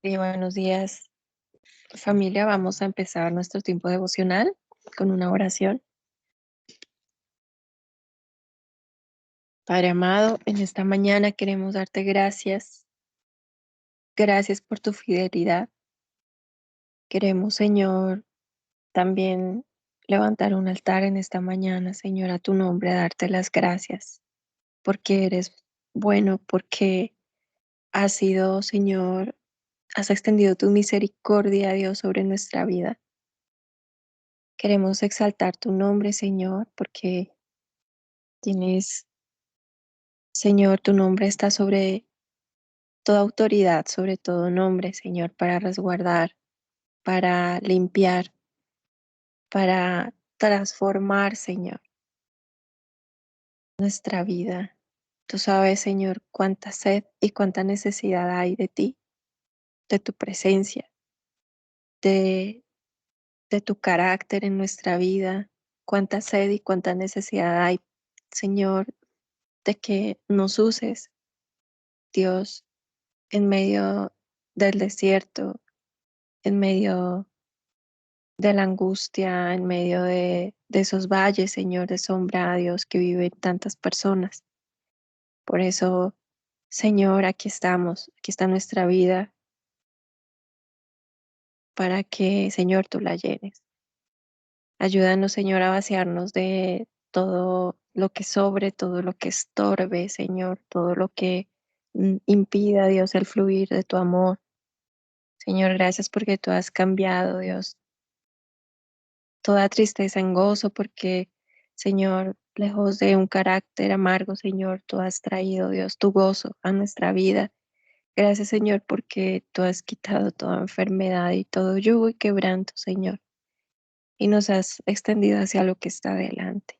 Buenos días, familia. Vamos a empezar nuestro tiempo devocional con una oración. Padre amado, en esta mañana queremos darte gracias. Gracias por tu fidelidad. Queremos, Señor, también levantar un altar en esta mañana, Señor, a tu nombre, a darte las gracias, porque eres bueno, porque has sido, Señor, has extendido tu misericordia, Dios, sobre nuestra vida. Queremos exaltar tu nombre, Señor, porque tienes, Señor, tu nombre está sobre toda autoridad, sobre todo nombre, Señor, para resguardar, para limpiar, para transformar, Señor, nuestra vida. Tú sabes, Señor, cuánta sed y cuánta necesidad hay de ti, de tu presencia, de, de tu carácter en nuestra vida, cuánta sed y cuánta necesidad hay, Señor, de que nos uses, Dios, en medio del desierto, en medio de la angustia, en medio de esos valles, Señor, de sombra, Dios, que viven tantas personas. Por eso, Señor, aquí estamos, aquí está nuestra vida, para que, Señor, tú la llenes. Ayúdanos, Señor, a vaciarnos de todo lo que sobre, todo lo que estorbe, Señor, todo lo que impida, Dios, el fluir de tu amor. Señor, gracias porque tú has cambiado, Dios, toda tristeza en gozo, porque, Señor, lejos de un carácter amargo, Señor, tú has traído, Dios, tu gozo a nuestra vida. Gracias, Señor, porque tú has quitado toda enfermedad y todo yugo y quebranto, Señor, y nos has extendido hacia lo que está delante.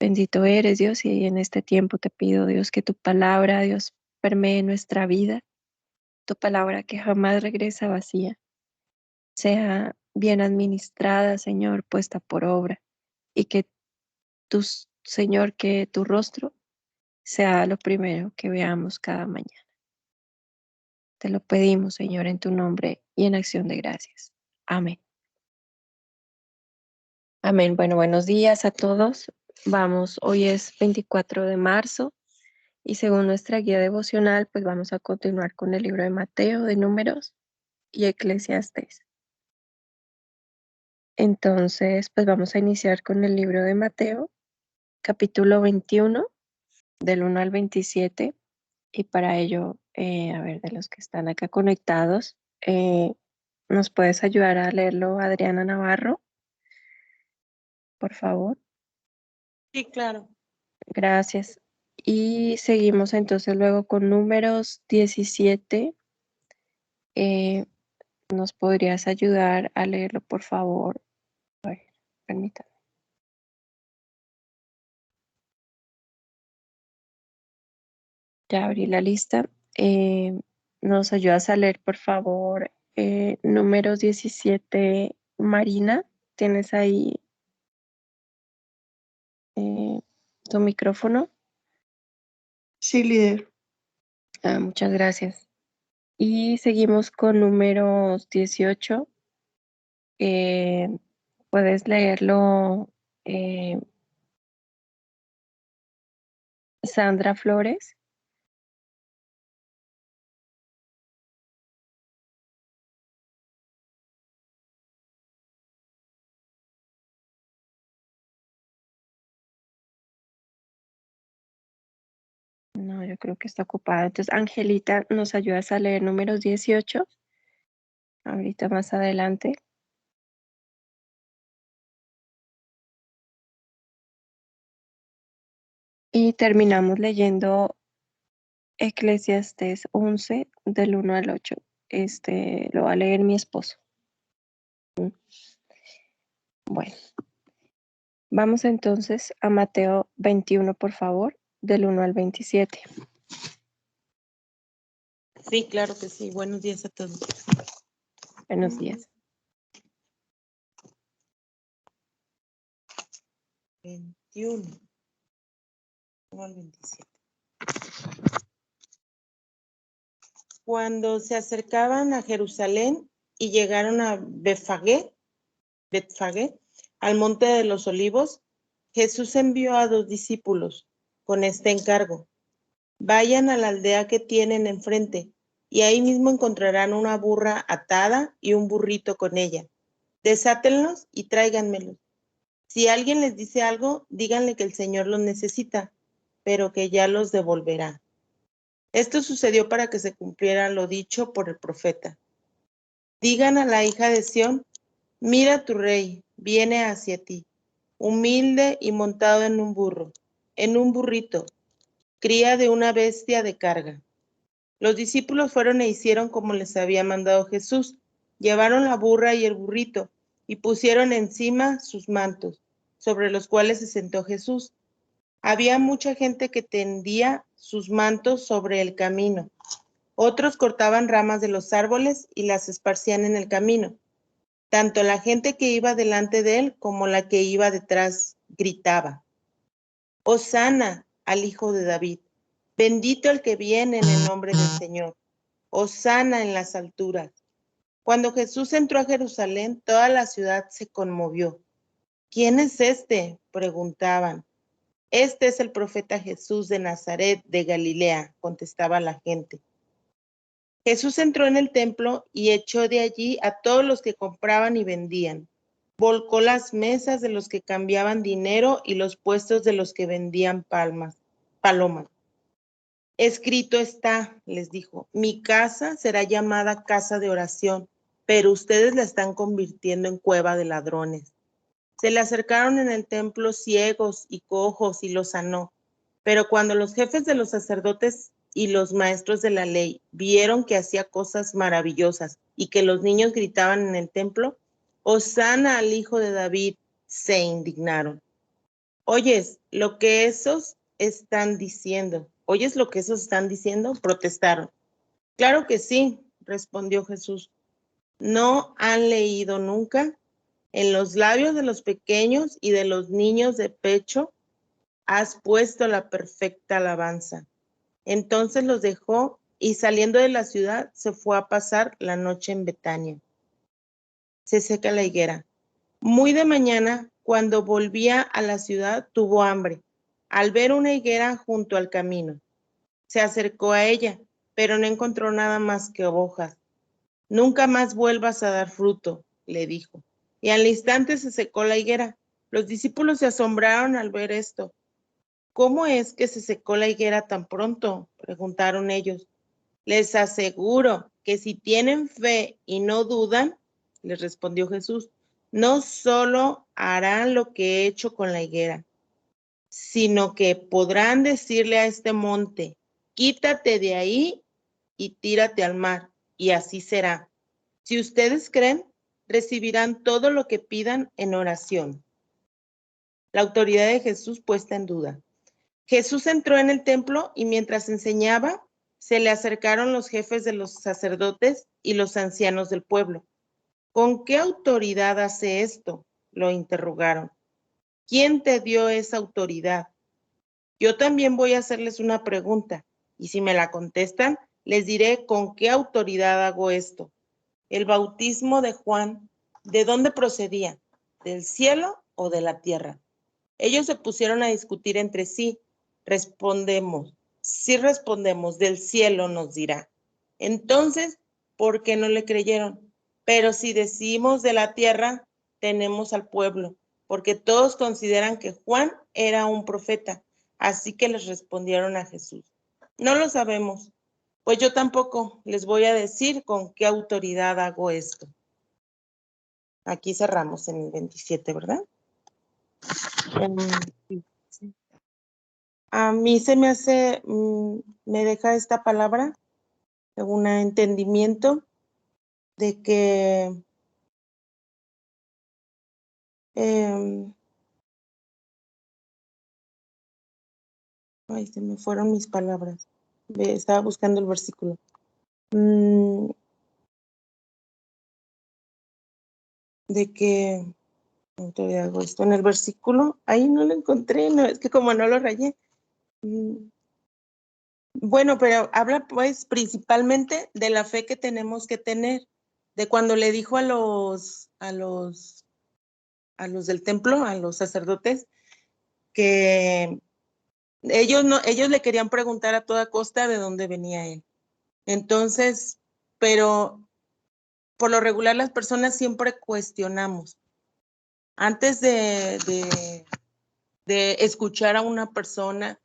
Bendito eres, Dios, y en este tiempo te pido, Dios, que tu palabra, Dios, permee nuestra vida, tu palabra que jamás regresa vacía, sea bien administrada, Señor, puesta por obra, y que Señor, que tu rostro sea lo primero que veamos cada mañana. Te lo pedimos, Señor, en tu nombre y en acción de gracias. Amén. Amén. Bueno, buenos días a todos. Vamos, hoy es 24 de marzo y según nuestra guía devocional, pues vamos a continuar con el libro de Mateo, de Números y Eclesiastés. Entonces, pues vamos a iniciar con el libro de Mateo, capítulo 21, del 1 al 27. Y para ello, a ver, de los que están acá conectados, ¿nos puedes ayudar a leerlo, Adriana Navarro, por favor? Sí, claro. Gracias. Y seguimos entonces luego con Números 17. Eh, ¿Nos podrías ayudar a leerlo, por favor? A ver, permítame. Ya abrí la lista. ¿Nos ayudas a leer, por favor, Números 17, Marina? ¿Tienes ahí eh, tu micrófono? Sí, líder. Muchas gracias. Y seguimos con Números 18. Eh, ¿Puedes leerlo, eh, Sandra Flores? No, yo creo que está ocupada. Entonces, Angelita, ¿nos ayudas a leer Números 18? Ahorita más adelante. Y terminamos leyendo Eclesiastés 11, del 1 al 8. Lo va a leer mi esposo. Bueno, vamos entonces a Mateo 21, por favor, del 1 al 27. Sí, claro que sí. Buenos días a todos. Buenos días. 21 al 27. Cuando se acercaban a Jerusalén y llegaron a Betfagé, al monte de los olivos, Jesús envió a 2 discípulos con este encargo: vayan a la aldea que tienen enfrente, y ahí mismo encontrarán una burra atada y un burrito con ella. Desátenlos y tráiganmelos. Si alguien les dice algo, díganle que el Señor los necesita, pero que ya los devolverá. Esto sucedió para que se cumpliera lo dicho por el profeta. Digan a la hija de Sión: mira, tu rey viene hacia ti, humilde y montado en un burro, en un burrito, cría de una bestia de carga. Los discípulos fueron e hicieron como les había mandado Jesús. Llevaron la burra y el burrito y pusieron encima sus mantos, sobre los cuales se sentó Jesús. Había mucha gente que tendía sus mantos sobre el camino. Otros cortaban ramas de los árboles y las esparcían en el camino. Tanto la gente que iba delante de él como la que iba detrás gritaba: Hosana al Hijo de David. Bendito el que viene en el nombre del Señor. Hosana en las alturas. Cuando Jesús entró a Jerusalén, toda la ciudad se conmovió. ¿Quién es este?, preguntaban. Este es el profeta Jesús de Nazaret de Galilea, contestaba la gente. Jesús entró en el templo y echó de allí a todos los que compraban y vendían. Volcó las mesas de los que cambiaban dinero y los puestos de los que vendían palomas. Escrito está, les dijo, mi casa será llamada casa de oración, pero ustedes la están convirtiendo en cueva de ladrones. Se le acercaron en el templo ciegos y cojos y los sanó. Pero cuando los jefes de los sacerdotes y los maestros de la ley vieron que hacía cosas maravillosas y que los niños gritaban en el templo, Hosana al Hijo de David, se indignaron. ¿Oyes lo que esos están diciendo? Protestaron. Claro que sí, respondió Jesús. ¿No han leído nunca? En los labios de los pequeños y de los niños de pecho has puesto la perfecta alabanza. Entonces los dejó y saliendo de la ciudad se fue a pasar la noche en Betania. Se seca la higuera. Muy de mañana, cuando volvía a la ciudad, tuvo hambre, al ver una higuera junto al camino. Se acercó a ella, pero no encontró nada más que hojas. Nunca más vuelvas a dar fruto, le dijo. Y al instante se secó la higuera. Los discípulos se asombraron al ver esto. ¿Cómo es que se secó la higuera tan pronto?, preguntaron ellos. Les aseguro que si tienen fe y no dudan, les respondió Jesús, no solo harán lo que he hecho con la higuera, sino que podrán decirle a este monte, quítate de ahí y tírate al mar, y así será. Si ustedes creen, recibirán todo lo que pidan en oración. La autoridad de Jesús puesta en duda. Jesús entró en el templo y mientras enseñaba, se le acercaron los jefes de los sacerdotes y los ancianos del pueblo. ¿Con qué autoridad hace esto?, lo interrogaron. ¿Quién te dio esa autoridad? Yo también voy a hacerles una pregunta, y si me la contestan, les diré con qué autoridad hago esto. El bautismo de Juan, ¿de dónde procedía? ¿Del cielo o de la tierra? Ellos se pusieron a discutir entre sí. Si respondemos del cielo, nos dirá. Entonces, ¿por qué no le creyeron? Pero si decimos de la tierra, tenemos al pueblo, porque todos consideran que Juan era un profeta. Así que les respondieron a Jesús: no lo sabemos. Pues yo tampoco les voy a decir con qué autoridad hago esto. Aquí cerramos en el 27, ¿verdad? Sí. A mí se me hace, me deja esta palabra un entendimiento de que ay, se me fueron mis palabras. Estaba buscando el versículo. De que autoridad hago esto. En el versículo, ahí no lo encontré, no, es que como no lo rayé. Bueno, pero habla pues principalmente de la fe que tenemos que tener, de cuando le dijo a los del templo, a los sacerdotes, que ellos le querían preguntar a toda costa de dónde venía él. Entonces, pero por lo regular las personas siempre cuestionamos. Antes de escuchar a una persona,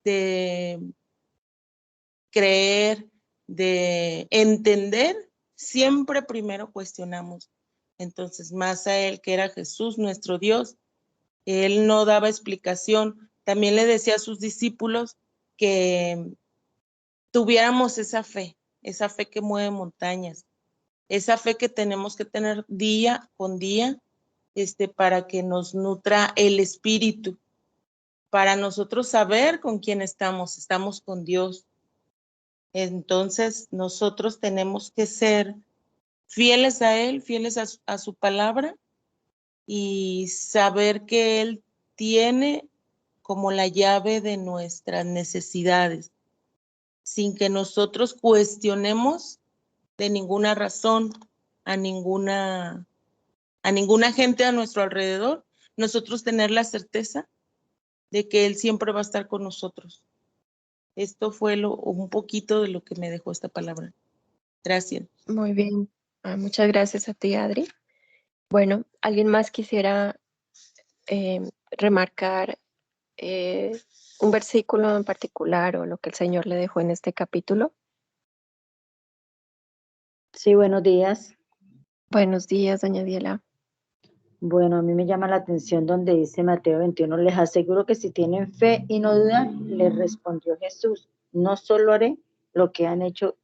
de creer, de entender, siempre primero cuestionamos. Entonces, más a él, que era Jesús, nuestro Dios, él no daba explicación. También le decía a sus discípulos que tuviéramos esa fe que mueve montañas, esa fe que tenemos que tener día con día, para que nos nutra el espíritu, para nosotros saber con quién estamos con Dios. Entonces, nosotros tenemos que ser fieles a Él, fieles a su palabra y saber que Él tiene como la llave de nuestras necesidades, sin que nosotros cuestionemos de ninguna razón a ninguna, a ninguna gente a nuestro alrededor, nosotros tener la certeza de que Él siempre va a estar con nosotros. Esto fue un poquito de lo que me dejó esta palabra. Gracias. Muy bien. Muchas gracias a ti, Adri. Bueno, ¿alguien más quisiera remarcar eh, un versículo en particular o lo que el Señor le dejó en este capítulo? Sí, buenos días. Buenos días, doña Diela. Bueno, a mí me llama la atención donde dice Mateo 21, les aseguro que si tienen fe y no dudan, les respondió Jesús, no solo haré lo que han hecho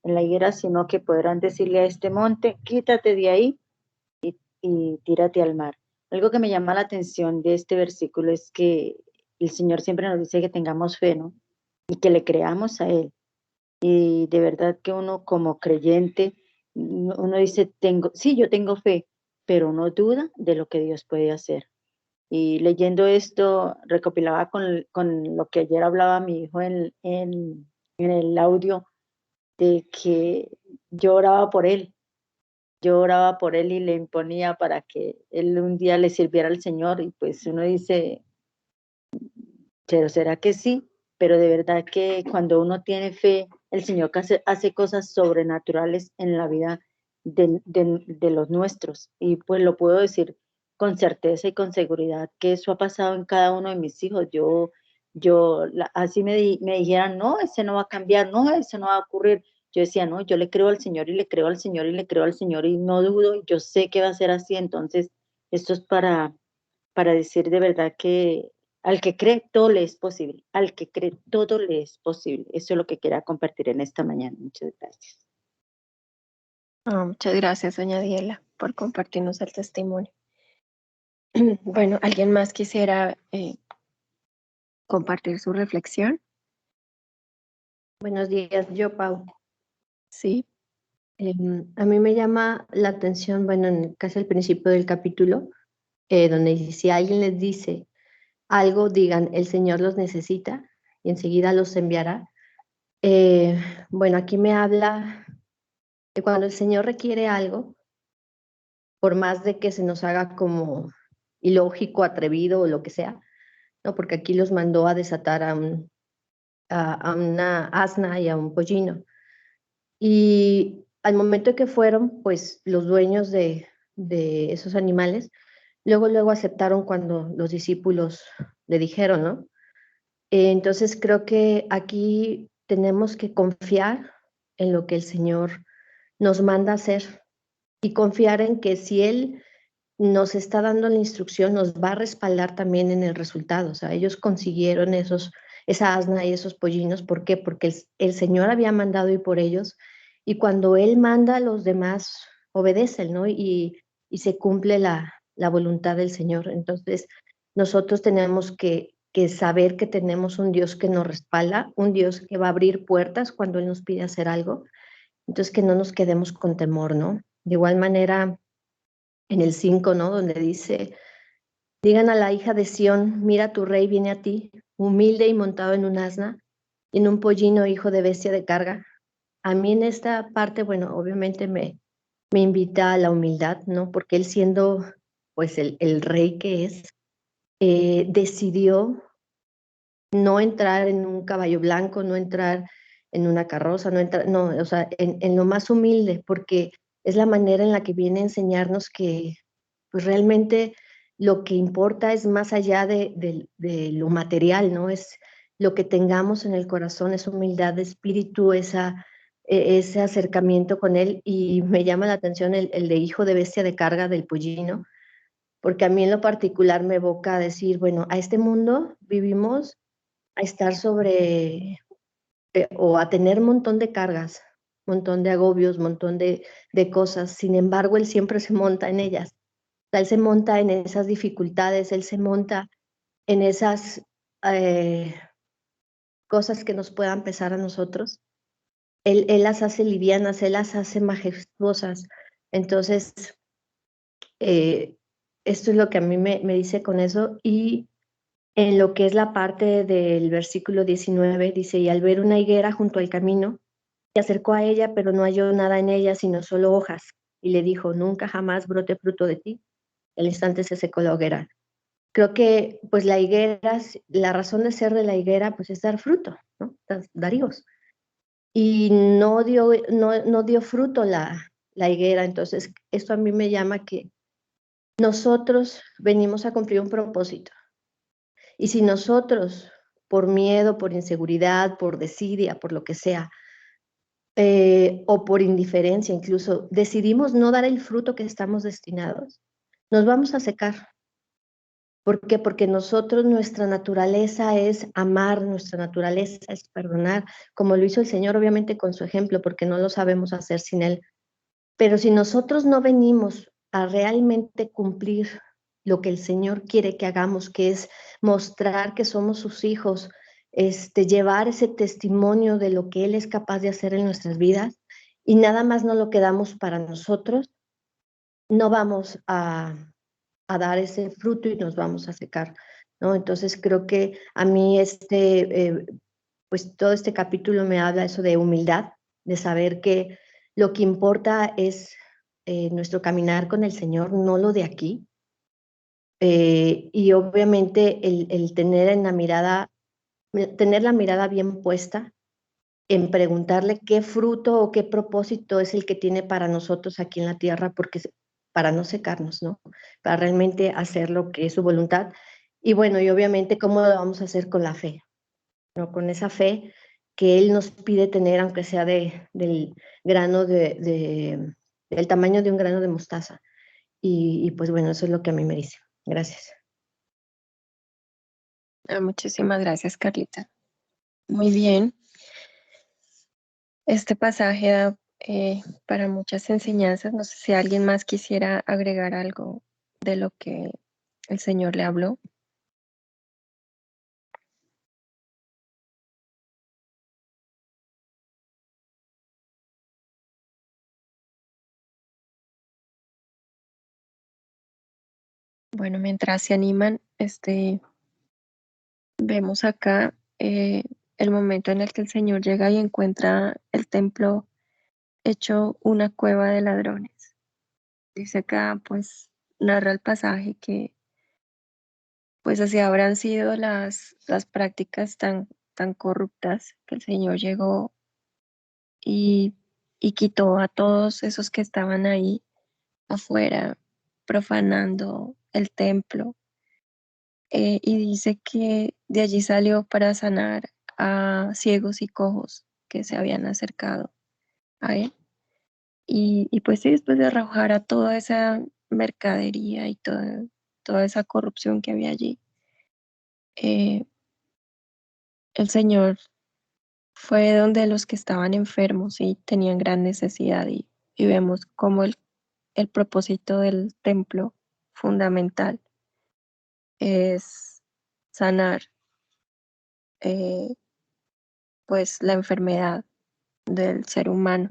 en la higuera, sino que podrán decirle a este monte, quítate de ahí y tírate al mar. Algo que me llama la atención de este versículo es que el Señor siempre nos dice que tengamos fe, ¿no? Y que le creamos a Él. Y de verdad que uno como creyente, uno dice, sí, yo tengo fe, pero uno duda de lo que Dios puede hacer. Y leyendo esto, recopilaba con lo que ayer hablaba mi hijo en el audio, de que yo oraba por él y le imponía para que él un día le sirviera al Señor. Y pues uno dice, pero ¿será que sí? Pero de verdad que cuando uno tiene fe, el Señor hace cosas sobrenaturales en la vida de los nuestros. Y pues lo puedo decir con certeza y con seguridad que eso ha pasado en cada uno de mis hijos. Así me dijeran, no, ese no va a cambiar, no, ese no va a ocurrir. Yo decía, no, yo le creo al Señor y le creo al Señor y le creo al Señor y no dudo, y yo sé que va a ser así. Entonces, esto es para decir de verdad que al que cree todo le es posible, al que cree todo le es posible. Eso es lo que quería compartir en esta mañana. Muchas gracias. Muchas gracias, doña Diela, por compartirnos el testimonio. Bueno, ¿alguien más quisiera compartir su reflexión? Buenos días, yo, Pau. Sí. A mí me llama la atención, bueno, casi al principio del capítulo, donde dice, si alguien les dice algo, digan, el Señor los necesita y enseguida los enviará. Bueno, aquí me habla de cuando el Señor requiere algo, por más de que se nos haga como ilógico, atrevido o lo que sea, ¿no? Porque aquí los mandó a desatar a una asna y a un pollino. Y al momento que fueron, pues los dueños de esos animales, luego aceptaron cuando los discípulos le dijeron, ¿no? Entonces creo que aquí tenemos que confiar en lo que el Señor nos manda hacer y confiar en que si Él nos está dando la instrucción, nos va a respaldar también en el resultado. O sea, ellos consiguieron esa asna y esos pollinos. ¿Por qué? Porque el Señor había mandado ir por ellos y cuando Él manda, los demás obedecen, ¿no? Y se cumple la voluntad del Señor. Entonces, nosotros tenemos que saber que tenemos un Dios que nos respalda, un Dios que va a abrir puertas cuando Él nos pide hacer algo. Entonces, que no nos quedemos con temor, ¿no? De igual manera, en el 5, ¿no? Donde dice, digan a la hija de Sión, mira, tu rey viene a ti, humilde y montado en un asna, y en un pollino hijo de bestia de carga. A mí en esta parte, bueno, obviamente me invita a la humildad, ¿no? Porque él siendo pues el rey que es, decidió no entrar en un caballo blanco, no entrar en una carroza, no entrar, no, o sea, en lo más humilde, porque es la manera en la que viene a enseñarnos que pues realmente lo que importa es más allá de lo material, ¿no? Es lo que tengamos en el corazón, esa humildad de espíritu, ese acercamiento con él. Y me llama la atención el de hijo de bestia de carga del pollino, porque a mí en lo particular me evoca a decir, bueno, a este mundo vivimos a estar sobre o a tener un montón de cargas, un montón de agobios, un montón de cosas. Sin embargo, él siempre se monta en ellas. O sea, él se monta en esas dificultades, él se monta en esas eh, cosas que nos puedan pesar a nosotros. Él las hace livianas, él las hace majestuosas. Entonces, eh, esto es lo que a mí me dice con eso. Y en lo que es la parte del versículo 19, dice, y al ver una higuera junto al camino, se acercó a ella, pero no halló nada en ella, sino solo hojas, y le dijo, nunca jamás brote fruto de ti. Al instante se secó la hoguera. Creo que pues la higuera, la razón de ser de la higuera, pues es dar fruto, ¿no? Dar higos. Y no dio fruto la higuera, entonces esto a mí me llama que nosotros venimos a cumplir un propósito. Y si nosotros, por miedo, por inseguridad, por desidia, por lo que sea, o por indiferencia incluso, decidimos no dar el fruto que estamos destinados, nos vamos a secar. ¿Por qué? Porque nosotros, nuestra naturaleza es amar, nuestra naturaleza es perdonar, como lo hizo el Señor, obviamente con su ejemplo, porque no lo sabemos hacer sin Él. Pero si nosotros no venimos a realmente cumplir lo que el Señor quiere que hagamos, que es mostrar que somos sus hijos, llevar ese testimonio de lo que Él es capaz de hacer en nuestras vidas, y nada más no lo quedamos para nosotros, no vamos a dar ese fruto y nos vamos a secar, ¿no? Entonces creo que a mí pues todo este capítulo me habla eso de humildad, de saber que lo que importa es nuestro caminar con el Señor, no lo de aquí. Y obviamente el tener tener la mirada bien puesta en preguntarle qué fruto o qué propósito es el que tiene para nosotros aquí en la tierra, porque para no secarnos, ¿no? Para realmente hacer lo que es su voluntad. Y bueno, y obviamente cómo lo vamos a hacer con la fe, ¿no? Con esa fe que Él nos pide tener, aunque sea del grano del tamaño de un grano de mostaza. Y pues bueno, eso es lo que a mí me dice. Gracias. Muchísimas gracias, Carlita. Muy bien. Este pasaje da para muchas enseñanzas. No sé si alguien más quisiera agregar algo de lo que el Señor le habló. Bueno, mientras se animan, vemos acá el momento en el que el Señor llega y encuentra el templo hecho una cueva de ladrones. Dice acá, pues, narra el pasaje que, pues, así habrán sido las prácticas tan corruptas que el Señor llegó y, y quitó a todos esos que estaban ahí afuera profanando el templo. Y dice que de allí salió para sanar a ciegos y cojos que se habían acercado a él. Y pues sí, después de arrojar a toda esa mercadería y toda esa corrupción que había allí, eh, el Señor fue donde los que estaban enfermos y tenían gran necesidad y vemos cómo el propósito del templo fundamental es sanar eh, pues la enfermedad del ser humano.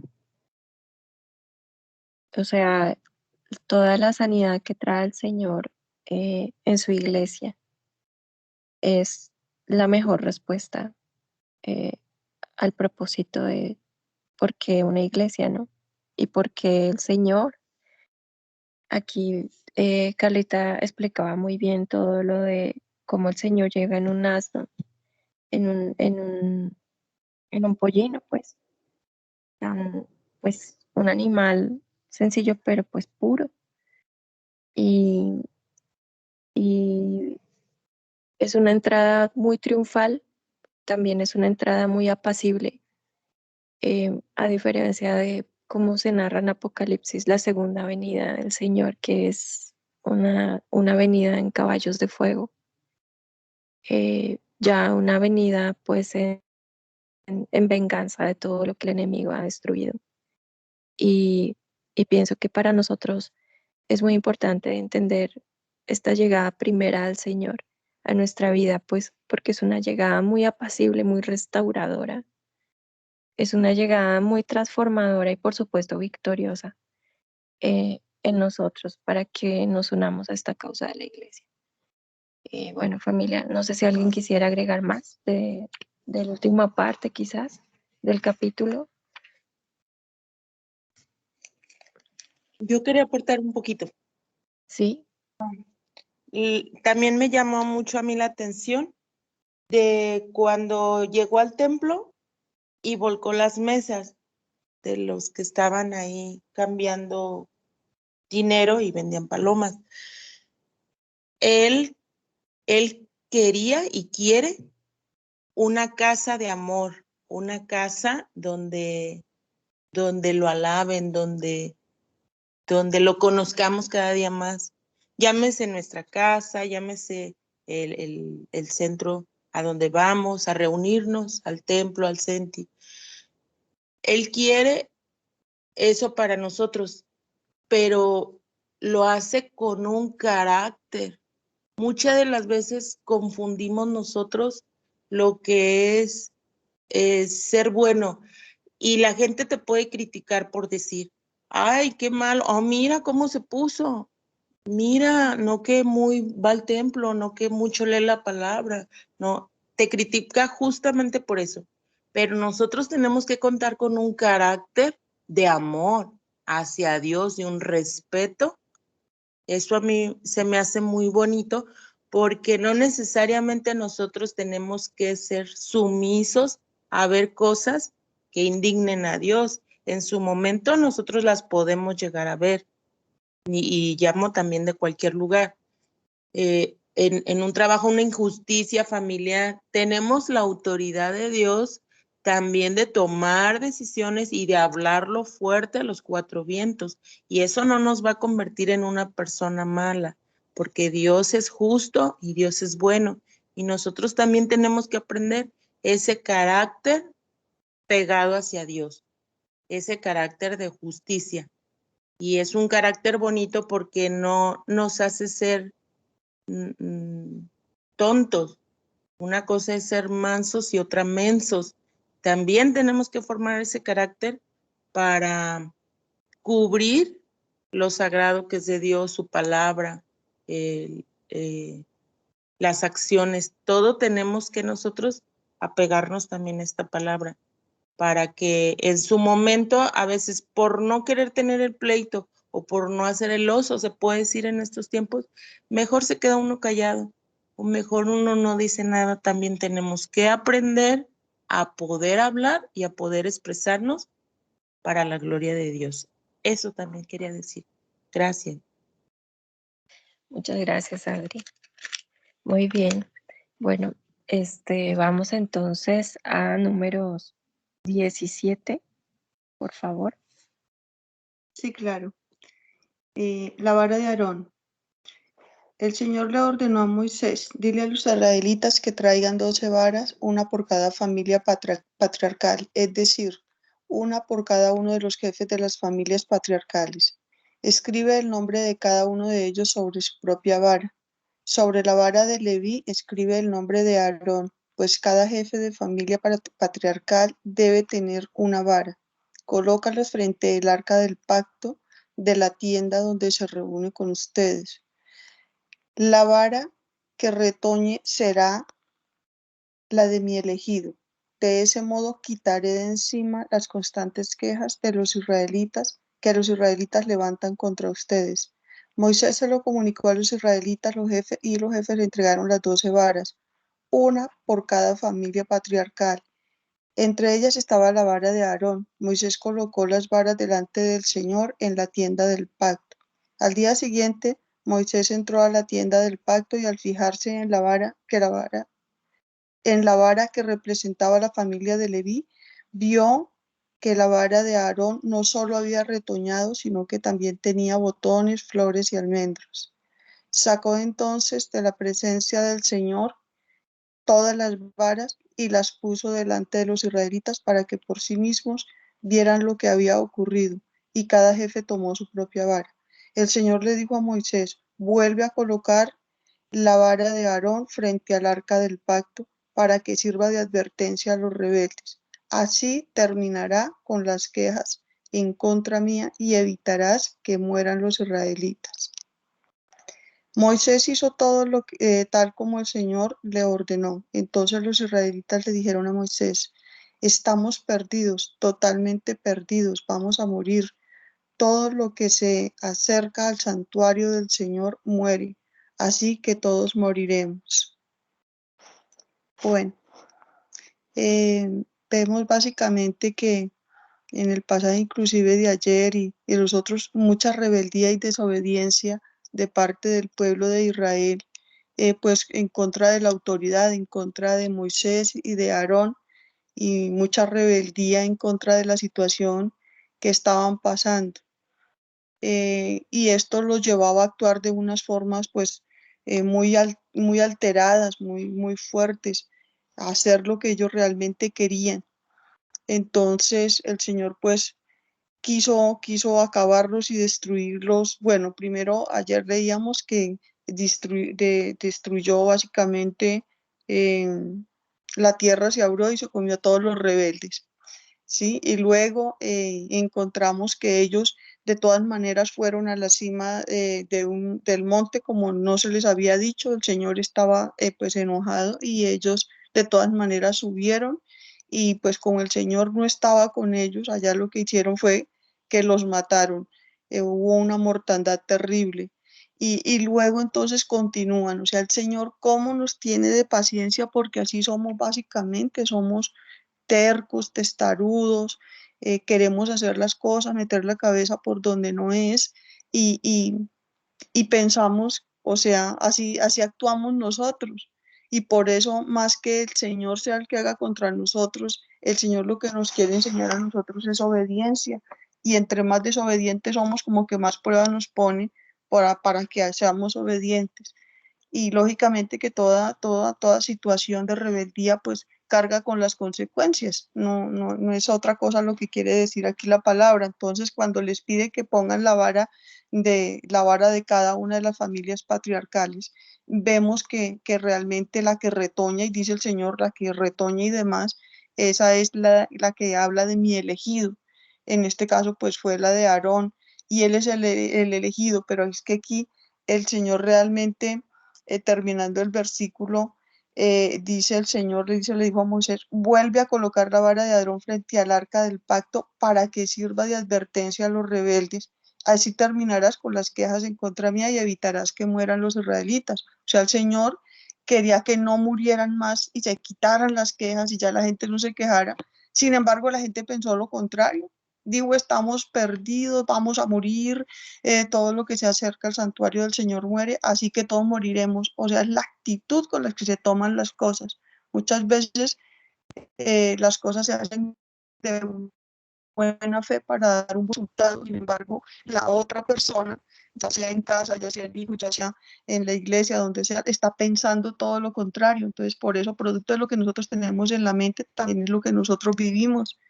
O sea, toda la sanidad que trae el Señor en su iglesia es la mejor respuesta al propósito de por qué una iglesia, ¿no? Y por qué el Señor. Aquí Carlita explicaba muy bien todo lo de cómo el Señor llega en un asno, en un pollino, pues, pues un animal sencillo, pero pues puro. Y, y es una entrada muy triunfal, también es una entrada muy apacible, a diferencia de cómo se narra en Apocalipsis la segunda venida del Señor, que es una venida en caballos de fuego, ya una venida pues en venganza de todo lo que el enemigo ha destruido. Y, y pienso que para nosotros es muy importante entender esta llegada primera del Señor a nuestra vida, pues porque es una llegada muy apacible, muy restauradora, es una llegada muy transformadora y por supuesto victoriosa en nosotros para que nos unamos a esta causa de la iglesia. Bueno, familia, no sé si alguien quisiera agregar más de la última parte quizás del capítulo. Yo quería aportar un poquito. Sí, Y también me llamó mucho a mí la atención de cuando llegó al templo y volcó las mesas de los que estaban ahí cambiando dinero y vendían palomas. Él, él quería y quiere una casa de amor, una casa donde lo alaben, donde lo conozcamos cada día más. Llámese nuestra casa, llámese el centro a donde vamos, a reunirnos, al templo, al Centi. Él quiere eso para nosotros, pero lo hace con un carácter. Muchas de las veces confundimos nosotros lo que es ser bueno y la gente te puede criticar por decir, ay, qué mal, oh, mira cómo se puso, mira, no que muy va al templo, no que mucho lee la palabra, no, te critica justamente por eso. Pero nosotros tenemos que contar con un carácter de amor hacia Dios y un respeto. Eso a mí se me hace muy bonito porque no necesariamente nosotros tenemos que ser sumisos a ver cosas que indignen a Dios. En su momento nosotros las podemos llegar a ver y llamo también de cualquier lugar. En un trabajo, una injusticia familiar, tenemos la autoridad de Dios también de tomar decisiones y de hablarlo fuerte a los cuatro vientos. Y eso no nos va a convertir en una persona mala, porque Dios es justo y Dios es bueno. Y nosotros también tenemos que aprender ese carácter pegado hacia Dios, ese carácter de justicia. Y es un carácter bonito porque no nos hace ser tontos. Una cosa es ser mansos y otra mensos. También tenemos que formar ese carácter para cubrir lo sagrado que es de Dios, su palabra, las acciones. Todo tenemos que nosotros apegarnos también a esta palabra para que en su momento, a veces por no querer tener el pleito o por no hacer el oso, se puede decir en estos tiempos, mejor se queda uno callado o mejor uno no dice nada. También tenemos que aprender a poder hablar y a poder expresarnos para la gloria de Dios. Eso también quería decir. Gracias. muchas gracias, Adri. Muy bien. Bueno, vamos entonces a números 17, por favor. Sí, claro. La vara de Aarón. El Señor le ordenó a Moisés, dile a los israelitas que traigan 12 varas, una por cada familia patriarcal, es decir, una por cada uno de los jefes de las familias patriarcales. Escribe el nombre de cada uno de ellos sobre su propia vara. Sobre la vara de Leví escribe el nombre de Aarón, pues cada jefe de familia patriarcal debe tener una vara. Colócalos frente al arca del pacto de la tienda donde se reúne con ustedes. La vara que retoñe será la de mi elegido, De ese modo quitaré de encima las constantes quejas de los israelitas que los israelitas levantan contra ustedes. Moisés se lo comunicó a los israelitas, y los jefes le entregaron las 12 varas, una por cada familia patriarcal. Entre ellas estaba la vara de Aarón. Moisés colocó las varas delante del Señor en la tienda del pacto. Al día siguiente, Moisés entró a la tienda del pacto y al fijarse en la vara que representaba la familia de Leví, vio que la vara de Aarón no solo había retoñado, sino que también tenía botones, flores y almendros. Sacó entonces de la presencia del Señor todas las varas y las puso delante de los israelitas para que por sí mismos vieran lo que había ocurrido, y cada jefe tomó su propia vara. El Señor le dijo a Moisés: vuelve a colocar la vara de Aarón frente al arca del pacto para que sirva de advertencia a los rebeldes. Así terminará con las quejas en contra mía y evitarás que mueran los israelitas. Moisés hizo todo tal como el Señor le ordenó. Entonces los israelitas le dijeron a Moisés: estamos perdidos, totalmente perdidos, vamos a morir. Todo lo que se acerca al santuario del Señor muere, así que todos moriremos. Bueno, vemos básicamente que en el pasaje inclusive de ayer y los otros, mucha rebeldía y desobediencia de parte del pueblo de Israel, pues en contra de la autoridad, en contra de Moisés y de Aarón, y mucha rebeldía en contra de la situación que estaban pasando. Y esto los llevaba a actuar de unas formas pues muy alteradas, muy fuertes, a hacer lo que ellos realmente querían. Entonces el Señor pues quiso acabarlos y destruirlos. Bueno, primero ayer leíamos que destruyó básicamente eh, la tierra, se abrió y se comió a todos los rebeldes, ¿sí? Y luego encontramos que ellos de todas maneras fueron a la cima del monte como no se les había dicho. El Señor estaba pues enojado y ellos de todas maneras subieron, y pues como el Señor no estaba con ellos, allá lo que hicieron fue que los mataron. Hubo una mortandad terrible. Y luego entonces continúan, o sea, el Señor cómo nos tiene de paciencia, porque así somos básicamente, somos tercos, testarudos, queremos hacer las cosas, meter la cabeza por donde no es, y pensamos, o sea, así actuamos nosotros. Y por eso, más que el Señor sea el que haga contra nosotros, el Señor lo que nos quiere enseñar a nosotros es obediencia. Y entre más desobedientes somos, como que más pruebas nos pone para que seamos obedientes. Y lógicamente que toda situación de rebeldía pues carga con las consecuencias. No es otra cosa lo que quiere decir aquí la palabra. Entonces, cuando les pide que pongan la vara de cada una de las familias patriarcales, vemos que realmente la que retoña, y dice el Señor, la que retoña y demás, esa es la que habla de mi elegido. En este caso pues fue la de Aarón, y él es el elegido, pero es que aquí el Señor realmente, terminando el versículo, dice el Señor, le dijo a Moisés: vuelve a colocar la vara de Aarón frente al arca del pacto para que sirva de advertencia a los rebeldes. Así terminarás con las quejas en contra mía y evitarás que mueran los israelitas. O sea, el Señor quería que no murieran más y se quitaran las quejas y ya la gente no se quejara. Sin embargo, la gente pensó lo contrario. Digo, estamos perdidos, vamos a morir, todo lo que se acerca al santuario del Señor muere, así que todos moriremos. O sea, es la actitud con la que se toman las cosas. Muchas veces las cosas se hacen de buena fe para dar un resultado. Sin embargo, la otra persona, ya sea en casa, ya sea en hijo, ya sea en la iglesia, donde sea, está pensando todo lo contrario. Entonces, por eso, producto de lo que nosotros tenemos en la mente, también es lo que nosotros vivimos.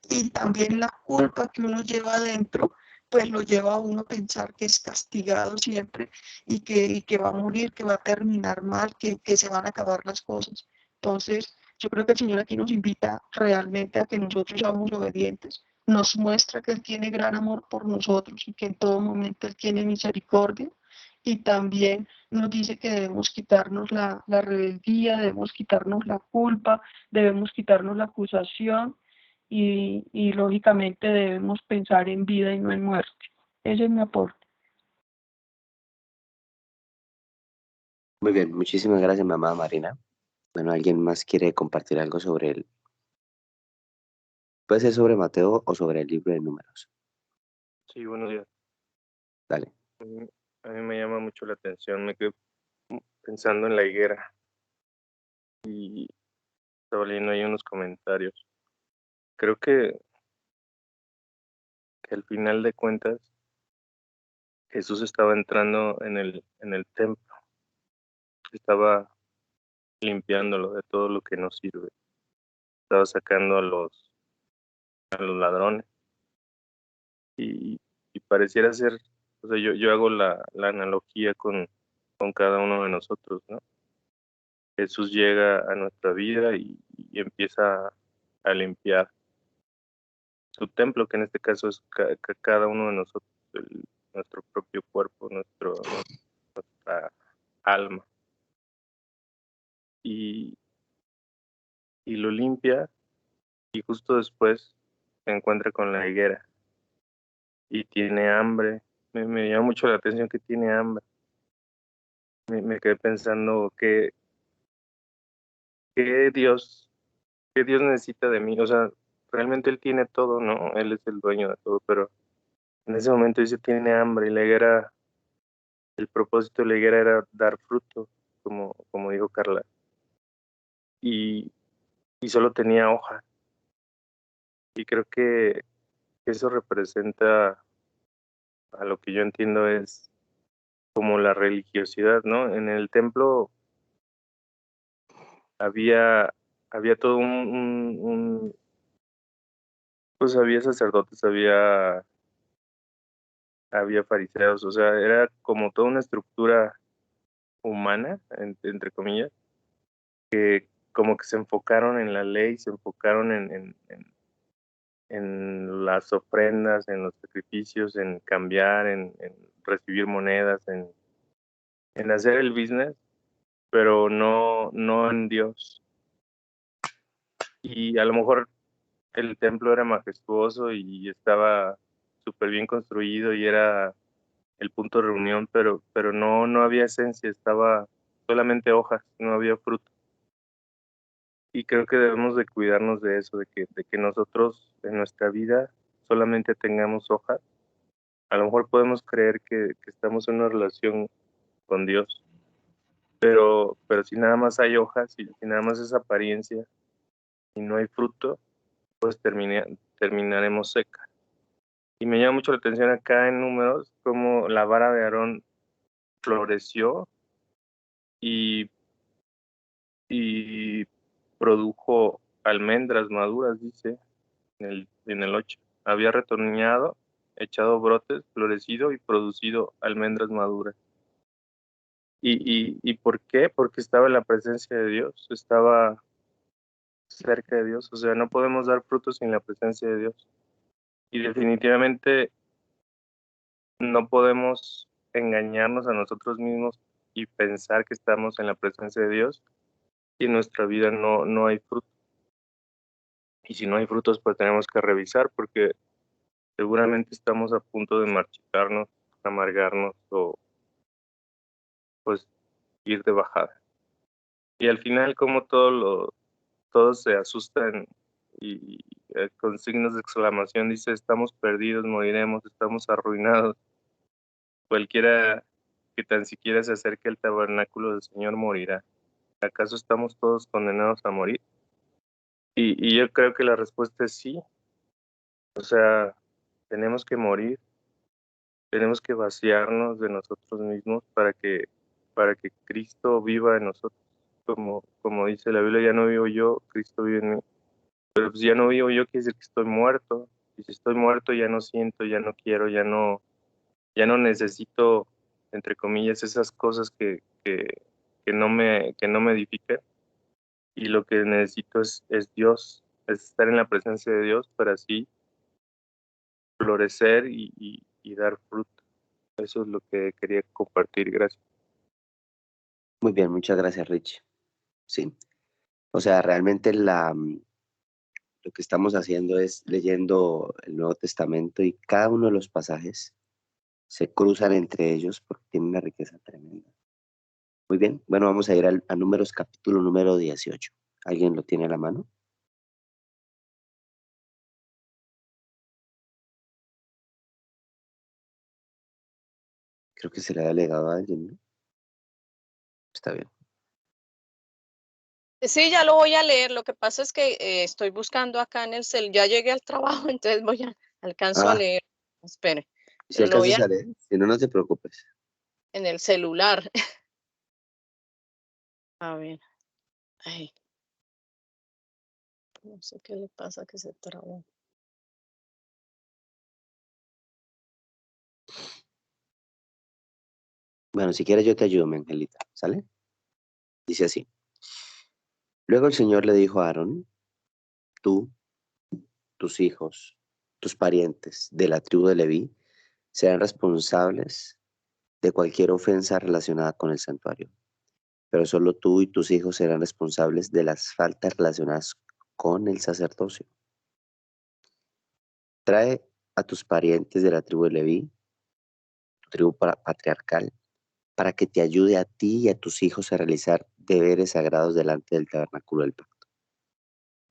Y también la culpa que uno lleva adentro, pues lo lleva a uno a pensar que es castigado siempre, y que va a morir, que va a terminar mal, que se van a acabar las cosas. Entonces, yo creo que el Señor aquí nos invita realmente a que nosotros seamos obedientes. Nos muestra que Él tiene gran amor por nosotros y que en todo momento Él tiene misericordia, y también nos dice que debemos quitarnos la rebeldía, debemos quitarnos la culpa, debemos quitarnos la acusación y lógicamente debemos pensar en vida y no en muerte. Ese es mi aporte. Muy bien, muchísimas gracias, mamá Marina. Bueno, ¿alguien más quiere compartir algo sobre él? Puede ser sobre Mateo o sobre el libro de Números. Sí, buenos días. Dale. A mí me llama mucho la atención, me quedé pensando en la higuera y estaba leyendo ahí unos comentarios. Creo que al final de cuentas Jesús estaba entrando en el templo, estaba limpiándolo de todo lo que no sirve, estaba sacando a los ladrones y, y pareciera ser, o sea, yo hago la analogía con cada uno de nosotros, ¿no? Jesús llega a nuestra vida y empieza a limpiar su templo, que en este caso es cada uno de nosotros, nuestro propio cuerpo, nuestra alma, y, y lo limpia, y justo después se encuentra con la higuera y tiene hambre. Me llama mucho la atención que tiene hambre. Me quedé pensando que Dios, que Dios necesita de mí. O sea, realmente Él tiene todo, ¿no? Él es el dueño de todo, pero en ese momento dice tiene hambre y la higuera, el propósito de la higuera era dar fruto, como dijo Carla, y, y solo tenía hoja. Y creo que eso representa a lo que yo entiendo es como la religiosidad, ¿no? En el templo había, había todo pues había sacerdotes, había fariseos, o sea, era como toda una estructura humana, entre comillas, como que se enfocaron en la ley, se enfocaron en las ofrendas, en los sacrificios, en cambiar, en recibir monedas, en hacer el business, pero no en Dios. Y a lo mejor el templo era majestuoso y estaba súper bien construido y era el punto de reunión, pero no había esencia, estaba solamente hojas, no había fruto. Y creo que debemos de cuidarnos de eso, de que nosotros en nuestra vida solamente tengamos hojas. A lo mejor podemos creer que estamos en una relación con Dios, pero si nada más hay hojas, si nada más es apariencia y no hay fruto, pues terminaremos seca. Y me llama mucho la atención acá en Números, cómo la vara de Aarón floreció y, y produjo almendras maduras, dice en el 8. Había retoñado, echado brotes, florecido y producido almendras maduras. ¿Y por qué? Porque estaba en la presencia de Dios, estaba cerca de Dios. O sea, no podemos dar frutos sin la presencia de Dios. Y definitivamente no podemos engañarnos a nosotros mismos y pensar que estamos en la presencia de Dios y en nuestra vida no hay fruto. Y si no hay frutos, pues tenemos que revisar porque seguramente estamos a punto de marchitarnos, amargarnos o pues ir de bajada. Y al final, como todos se asustan y con signos de exclamación dice, estamos perdidos, moriremos, estamos arruinados. Cualquiera que tan siquiera se acerque al tabernáculo del Señor morirá. ¿Acaso estamos todos condenados a morir? Y yo creo que la respuesta es sí. O sea, tenemos que morir, tenemos que vaciarnos de nosotros mismos para que Cristo viva en nosotros. Como dice la Biblia, ya no vivo yo, Cristo vive en mí. Pero pues ya no vivo yo, quiere decir que estoy muerto. Y si estoy muerto, ya no siento, ya no quiero, ya no necesito, entre comillas, esas cosas que no me edifican. Y lo que necesito es Dios, es estar en la presencia de Dios para así florecer y dar fruto. Eso es lo que quería compartir. Gracias. Muy bien, muchas gracias, Rich. Sí. O sea, realmente lo que estamos haciendo es leyendo el Nuevo Testamento y cada uno de los pasajes se cruzan entre ellos porque tienen una riqueza tremenda. Muy bien, bueno, vamos a ir a Números capítulo número 18. ¿Alguien lo tiene a la mano? Creo que se le ha delegado a alguien, ¿no? Está bien. Sí, ya lo voy a leer. Lo que pasa es que estoy buscando acá en el cel. Ya llegué al trabajo, entonces alcanzo a Ah, leer. Espere, si pero lo voy alcanzas a leer, si no, no te preocupes. en el celular. A ver. Ay, no sé qué le pasa que se trabó. Bueno, si quieres yo te ayudo, mi angelita, ¿sale? Dice así. Luego el Señor le dijo a Aarón, tú, tus hijos, tus parientes de la tribu de Leví serán responsables de cualquier ofensa relacionada con el santuario, pero solo tú y tus hijos serán responsables de las faltas relacionadas con el sacerdocio. Trae a tus parientes de la tribu de Leví, tu tribu patriarcal, para que te ayude a ti y a tus hijos a realizar deberes sagrados delante del tabernáculo del pacto.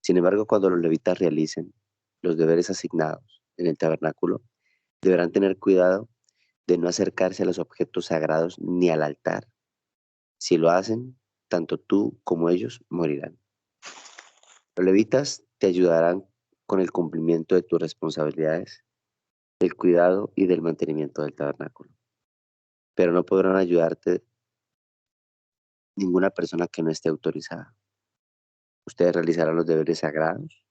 Sin embargo, cuando los levitas realicen los deberes asignados en el tabernáculo, deberán tener cuidado de no acercarse a los objetos sagrados ni al altar. Si lo hacen, tanto tú como ellos morirán. Los levitas te ayudarán con el cumplimiento de tus responsabilidades, del cuidado y del mantenimiento del tabernáculo, pero no podrán ayudarte ninguna persona que no esté autorizada. Ustedes realizarán los deberes sagrados,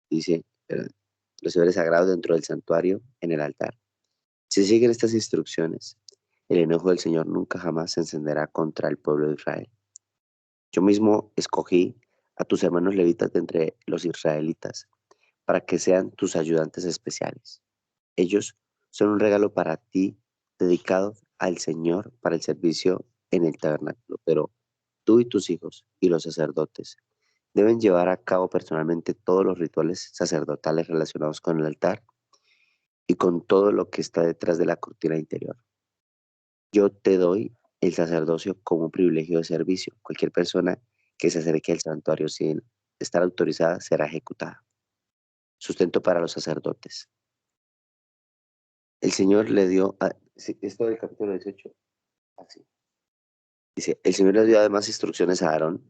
dice, los deberes sagrados dentro del santuario en el altar. Si siguen estas instrucciones, el enojo del Señor nunca jamás se encenderá contra el pueblo de Israel. Yo mismo escogí a tus hermanos levitas de entre los israelitas para que sean tus ayudantes especiales. Ellos son un regalo para ti, dedicado al Señor para el servicio en el tabernáculo, pero tú y tus hijos y los sacerdotes deben llevar a cabo personalmente todos los rituales sacerdotales relacionados con el altar y con todo lo que está detrás de la cortina interior. Yo te doy el sacerdocio como un privilegio de servicio. Cualquier persona que se acerque al santuario sin estar autorizada será ejecutada. Sustento para los sacerdotes. El Señor le dio, sí, esto del capítulo 18, así. Dice, el Señor le dio además instrucciones a Aarón.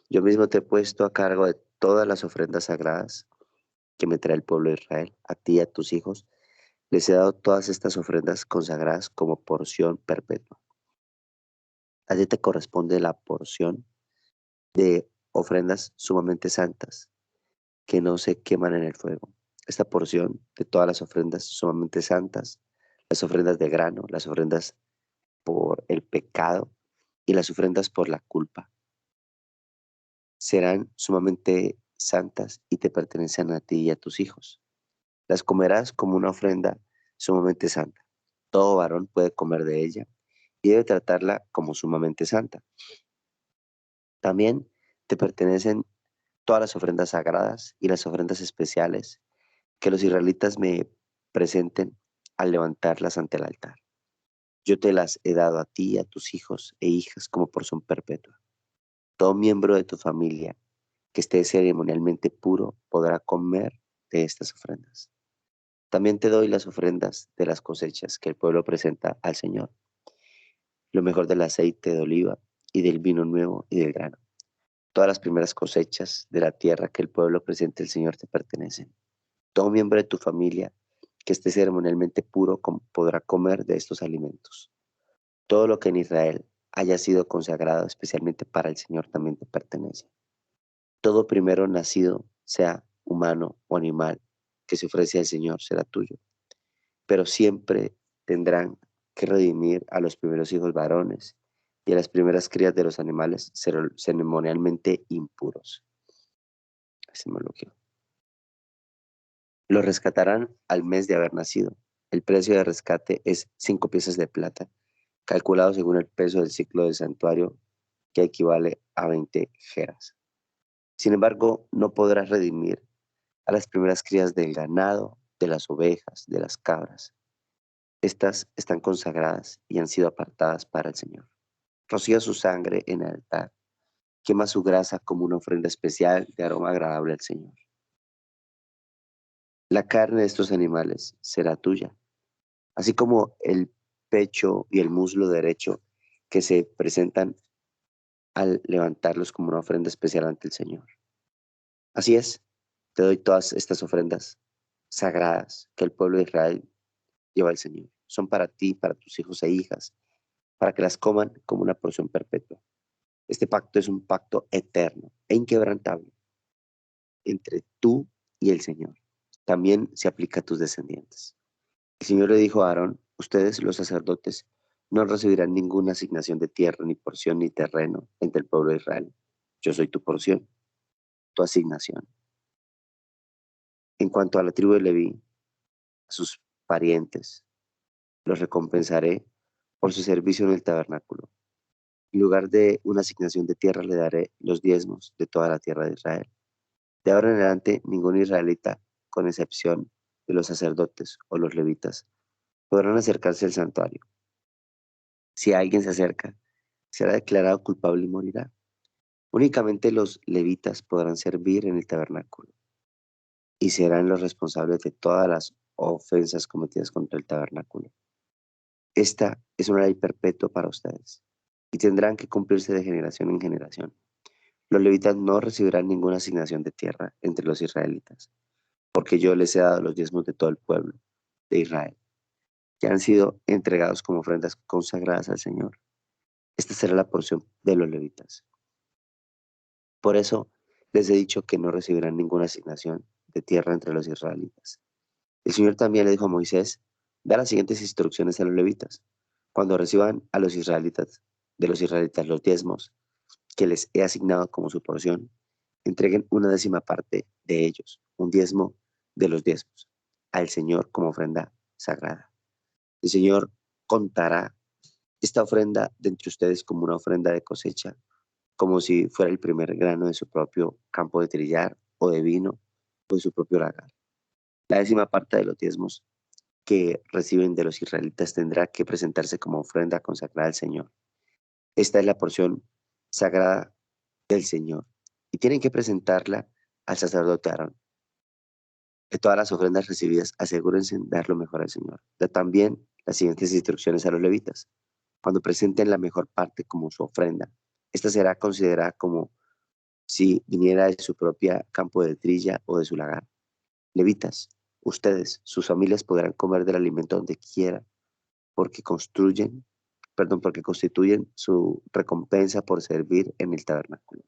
Yo mismo te he puesto a cargo de todas las ofrendas sagradas que me trae el pueblo de Israel. A ti y a tus hijos les he dado todas estas ofrendas consagradas como porción perpetua. A ti te corresponde la porción de ofrendas sumamente santas que no se queman en el fuego. Esta porción de todas las ofrendas sumamente santas, las ofrendas de grano, las ofrendas por el pecado y las ofrendas por la culpa, serán sumamente santas y te pertenecen a ti y a tus hijos. Las comerás como una ofrenda sumamente santa. Todo varón puede comer de ella y debe tratarla como sumamente santa. También te pertenecen todas las ofrendas sagradas y las ofrendas especiales que los israelitas me presenten al levantarlas ante el altar. Yo te las he dado a ti y a tus hijos e hijas como porción perpetua. Todo miembro de tu familia que esté ceremonialmente puro podrá comer de estas ofrendas. También te doy las ofrendas de las cosechas que el pueblo presenta al Señor, lo mejor del aceite de oliva y del vino nuevo y del grano. Todas las primeras cosechas de la tierra que el pueblo presente al Señor te pertenecen. Todo miembro de tu familia que esté ceremonialmente puro podrá comer de estos alimentos. Todo lo que en Israel haya sido consagrado especialmente para el Señor también te pertenece. Todo primero nacido, sea humano o animal, que se ofrece al Señor será tuyo. Pero siempre tendrán que redimir a los primeros hijos varones y a las primeras crías de los animales ceremonialmente impuros. Se me bloqueó. Los rescatarán al mes de haber nacido. El precio de rescate es 5 piezas de plata, calculado según el peso del ciclo del santuario, que equivale a 20 geras. Sin embargo, no podrás redimir a las primeras crías del ganado, de las ovejas, de las cabras. Estas están consagradas y han sido apartadas para el Señor. Rocía su sangre en el altar, quema su grasa como una ofrenda especial de aroma agradable al Señor. La carne de estos animales será tuya, así como el pecho y el muslo derecho que se presentan al levantarlos como una ofrenda especial ante el Señor. Así es, te doy todas estas ofrendas sagradas que el pueblo de Israel lleva al Señor. Son para ti, para tus hijos e hijas, para que las coman como una porción perpetua. Este pacto es un pacto eterno e inquebrantable entre tú y el Señor. También se aplica a tus descendientes. El Señor le dijo a Aarón: ustedes, los sacerdotes, no recibirán ninguna asignación de tierra, ni porción, ni terreno entre el pueblo de Israel. Yo soy tu porción, tu asignación. En cuanto a la tribu de Leví, a sus parientes, los recompensaré por su servicio en el tabernáculo. En lugar de una asignación de tierra, le daré los diezmos de toda la tierra de Israel. De ahora en adelante, ningún israelita, con excepción de los sacerdotes o los levitas, podrán acercarse al santuario. Si alguien se acerca, será declarado culpable y morirá. Únicamente los levitas podrán servir en el tabernáculo y serán los responsables de todas las ofensas cometidas contra el tabernáculo. Esta es una ley perpetua para ustedes y tendrán que cumplirse de generación en generación. Los levitas no recibirán ninguna asignación de tierra entre los israelitas, porque yo les he dado los diezmos de todo el pueblo de Israel, que han sido entregados como ofrendas consagradas al Señor. Esta será la porción de los levitas. Por eso les he dicho que no recibirán ninguna asignación de tierra entre los israelitas. El Señor también le dijo a Moisés: da las siguientes instrucciones a los levitas. Cuando reciban a los israelitas, de los israelitas los diezmos que les he asignado como su porción, entreguen una 10ª parte de ellos, un diezmo de los diezmos, al Señor como ofrenda sagrada. El Señor contará esta ofrenda de entre ustedes como una ofrenda de cosecha, como si fuera el primer grano de su propio campo de trillar o de vino o de su propio lagar. La 10ª parte de los diezmos que reciben de los israelitas tendrá que presentarse como ofrenda consagrada al Señor. Esta es la porción sagrada del Señor y tienen que presentarla al sacerdote Aarón. De todas las ofrendas recibidas, asegúrense de dar lo mejor al Señor. Da también las siguientes instrucciones a los levitas. Cuando presenten la mejor parte como su ofrenda, esta será considerada como si viniera de su propia campo de trilla o de su lagar. Levitas, ustedes, sus familias podrán comer del alimento donde quieran, porque constituyen su recompensa por servir en el tabernáculo.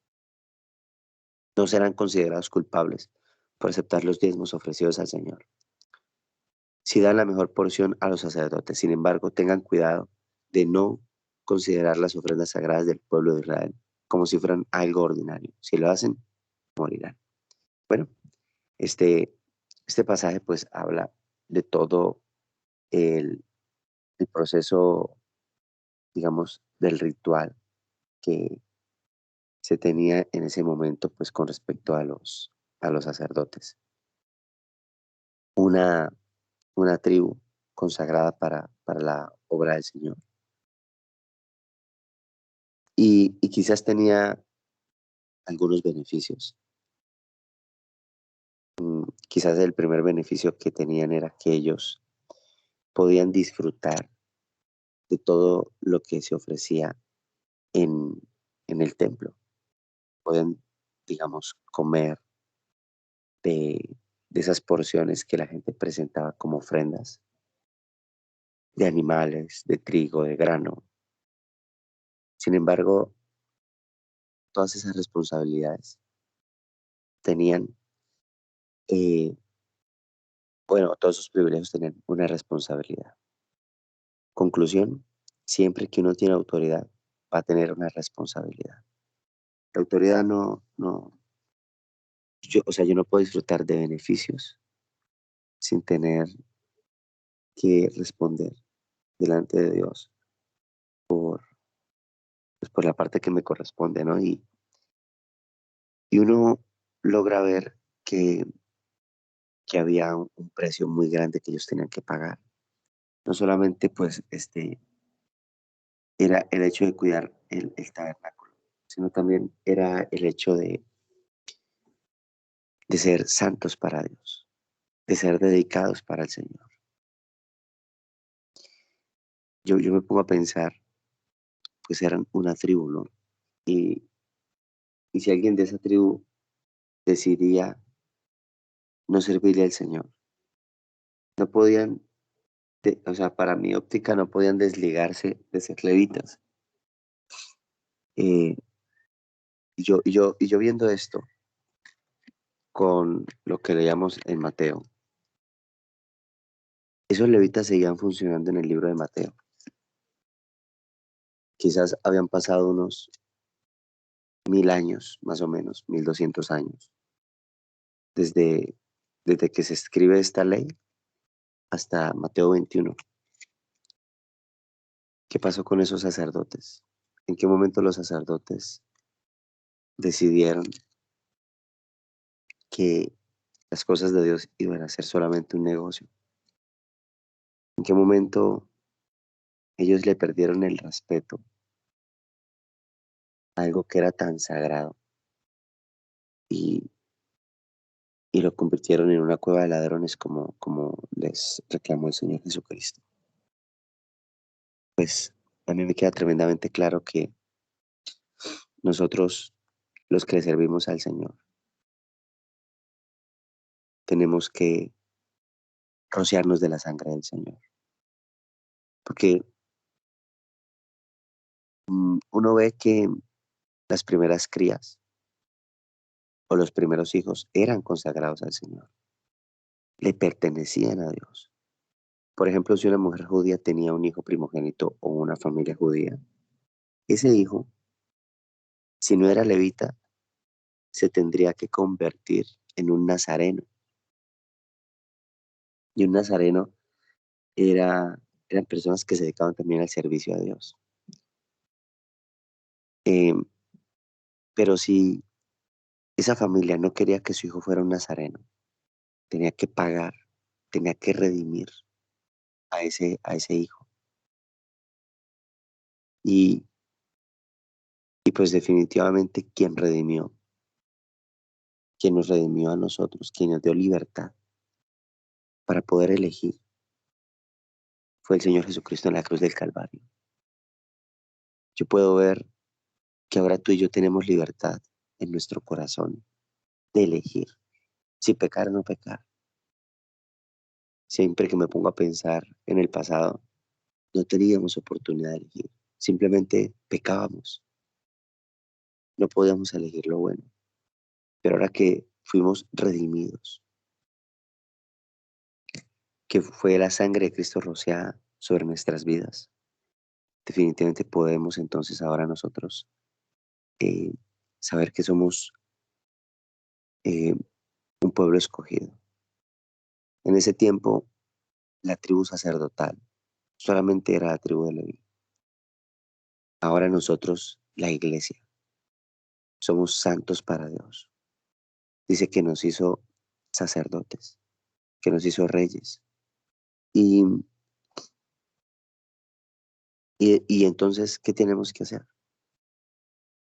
No serán considerados culpables por aceptar los diezmos ofrecidos al Señor. Si dan la mejor porción a los sacerdotes, sin embargo, tengan cuidado de no considerar las ofrendas sagradas del pueblo de Israel como si fueran algo ordinario. Si lo hacen, morirán. Bueno, este pasaje pues habla de todo el proceso, digamos, del ritual que se tenía en ese momento pues con respecto a los sacerdotes. Una tribu consagrada para la obra del Señor. Y quizás tenía algunos beneficios. Quizás el primer beneficio que tenían era que ellos podían disfrutar de todo lo que se ofrecía en el templo. Podían, digamos, comer de esas porciones que la gente presentaba como ofrendas de animales, de trigo, de grano. Sin embargo, todas esas responsabilidades tenían, todos esos privilegios tenían una responsabilidad. Conclusión: siempre que uno tiene autoridad, va a tener una responsabilidad. La autoridad yo no puedo disfrutar de beneficios sin tener que responder delante de Dios por, pues, por la parte que me corresponde, ¿no? Y uno logra ver que había un precio muy grande que ellos tenían que pagar. No solamente, pues, era el hecho de cuidar el tabernáculo, sino también era el hecho de ser santos para Dios, de ser dedicados para el Señor. Yo me pongo a pensar, pues eran una tribu, ¿no? Y, y si alguien de esa tribu decidía no servirle al Señor, no podían, o sea, para mi óptica no podían desligarse de ser levitas. Eh, y yo viendo esto con lo que leíamos en Mateo, esos levitas seguían funcionando en el libro de Mateo. Quizás habían pasado unos 1000 años, más o menos, 1200 años, desde, desde que se escribe esta ley hasta Mateo 21. ¿Qué pasó con esos sacerdotes? ¿En qué momento los sacerdotes decidieron que las cosas de Dios iban a ser solamente un negocio? ¿En qué momento ellos le perdieron el respeto a algo que era tan sagrado y, y lo convirtieron en una cueva de ladrones como les reclamó el Señor Jesucristo? Pues a mí me queda tremendamente claro que nosotros, los que le servimos al Señor, tenemos que rociarnos de la sangre del Señor. Porque uno ve que las primeras crías o los primeros hijos eran consagrados al Señor, le pertenecían a Dios. Por ejemplo, si una mujer judía tenía un hijo primogénito o una familia judía, ese hijo, si no era levita, se tendría que convertir en un nazareno. Y un nazareno eran personas que se dedicaban también al servicio a Dios. Eh, pero si esa familia no quería que su hijo fuera un nazareno, tenía que pagar, tenía que redimir a ese hijo. Y, y pues definitivamente quien nos redimió a nosotros, quien nos dio libertad para poder elegir, fue el Señor Jesucristo en la cruz del Calvario. Yo puedo ver que ahora tú y yo tenemos libertad en nuestro corazón de elegir si pecar o no pecar. Siempre que me pongo a pensar en el pasado, no teníamos oportunidad de elegir. Simplemente pecábamos. No podíamos elegir lo bueno. Pero ahora que fuimos redimidos, que fue la sangre de Cristo rociada sobre nuestras vidas, definitivamente podemos entonces ahora nosotros eh, saber que somos eh, un pueblo escogido. En ese tiempo, la tribu sacerdotal solamente era la tribu de Leví. Ahora nosotros, la iglesia, somos santos para Dios. Dice que nos hizo sacerdotes, que nos hizo reyes. Y, y entonces, ¿qué tenemos que hacer?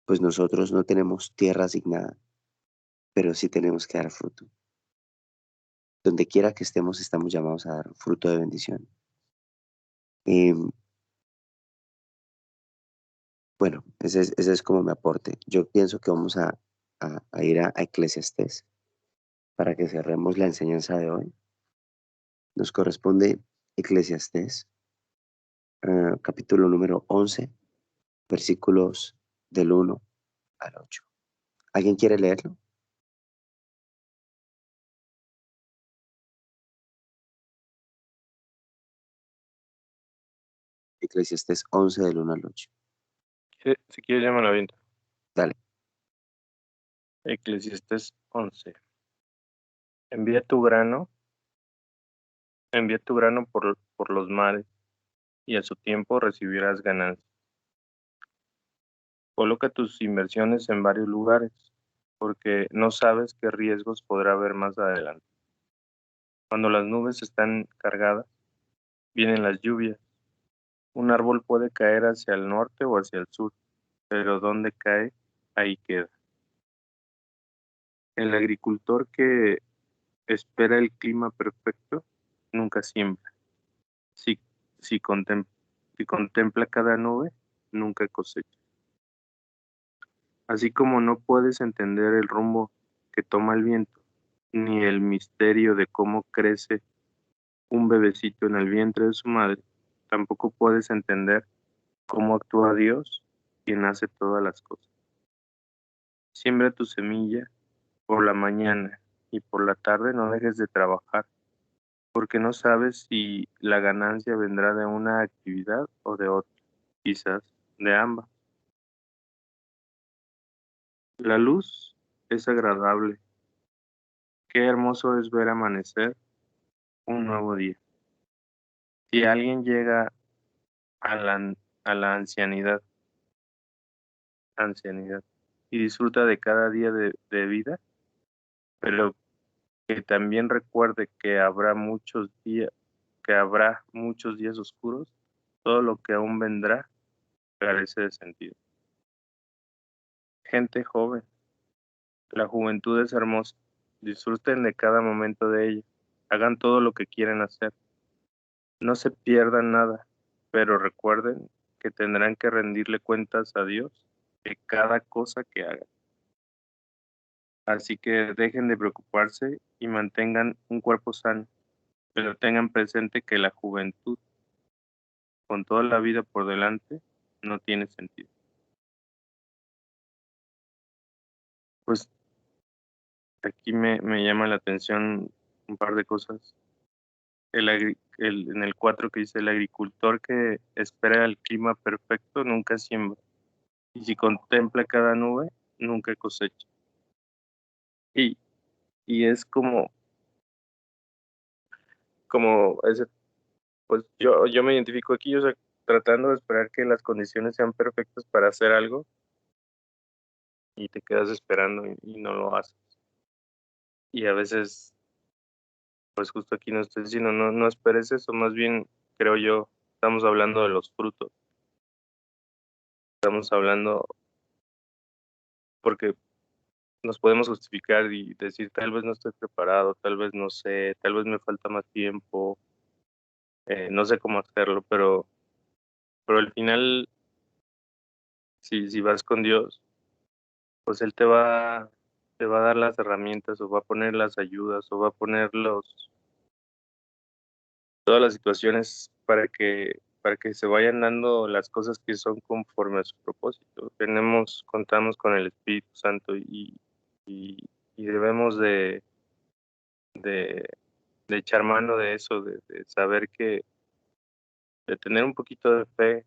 Pues nosotros no tenemos tierra asignada, pero sí tenemos que dar fruto. Donde quiera que estemos, estamos llamados a dar fruto de bendición. Em, bueno, ese es como mi aporte. Yo pienso que vamos a ir a Eclesiastés para que cerremos la enseñanza de hoy. Nos corresponde Eclesiastés, capítulo número 11, versículos del 1 al 8. ¿Alguien quiere leerlo? Eclesiastés 11 del 1 al 8. Si quieres, llama la venta. Dale. Eclesiastés 11. Envía tu grano Envía tu grano por los mares, y a su tiempo recibirás ganancias. Coloca tus inversiones en varios lugares, porque no sabes qué riesgos podrá haber más adelante. Cuando las nubes están cargadas, vienen las lluvias. Un árbol puede caer hacia el norte o hacia el sur, pero donde cae, ahí queda. El agricultor que espera el clima perfecto nunca siembra. Si, si contempla cada nube, nunca cosecha. Así como no puedes entender el rumbo que toma el viento, ni el misterio de cómo crece un bebecito en el vientre de su madre, tampoco puedes entender cómo actúa Dios, quien hace todas las cosas. Siembra tu semilla por la mañana y por la tarde no dejes de trabajar, porque no sabes si la ganancia vendrá de una actividad o de otra, quizás de ambas. La luz es agradable. Qué hermoso es ver amanecer un nuevo día. Si alguien llega a la ancianidad y disfruta de cada día de vida, pero que también recuerde que habrá muchos días oscuros, todo lo que aún vendrá carece de sentido. Gente joven, la juventud es hermosa, disfruten de cada momento de ella, hagan todo lo que quieren hacer, no se pierdan nada, pero recuerden que tendrán que rendirle cuentas a Dios de cada cosa que hagan. Así que dejen de preocuparse y mantengan un cuerpo sano, pero tengan presente que la juventud, con toda la vida por delante, no tiene sentido. Pues aquí me llama la atención un par de cosas. En el 4 que dice, el agricultor que espera el clima perfecto nunca siembra, y si contempla cada nube, nunca cosecha. Y, y es como ese, pues yo me identifico aquí, o sea, tratando de esperar que las condiciones sean perfectas para hacer algo, y te quedas esperando y no lo haces. Y a veces, pues justo aquí nos estoy diciendo, no esperes eso, más bien, creo yo, estamos hablando de los frutos. Estamos hablando porque nos podemos justificar y decir, tal vez no estoy preparado, tal vez no sé, tal vez me falta más tiempo, no sé cómo hacerlo, pero al final, si vas con Dios, pues Él te va a dar las herramientas, o va a poner las ayudas, o va a poner todas las situaciones para que se vayan dando las cosas que son conforme a su propósito. Contamos con el Espíritu Santo y debemos de, de echar mano de eso, de saber de tener un poquito de fe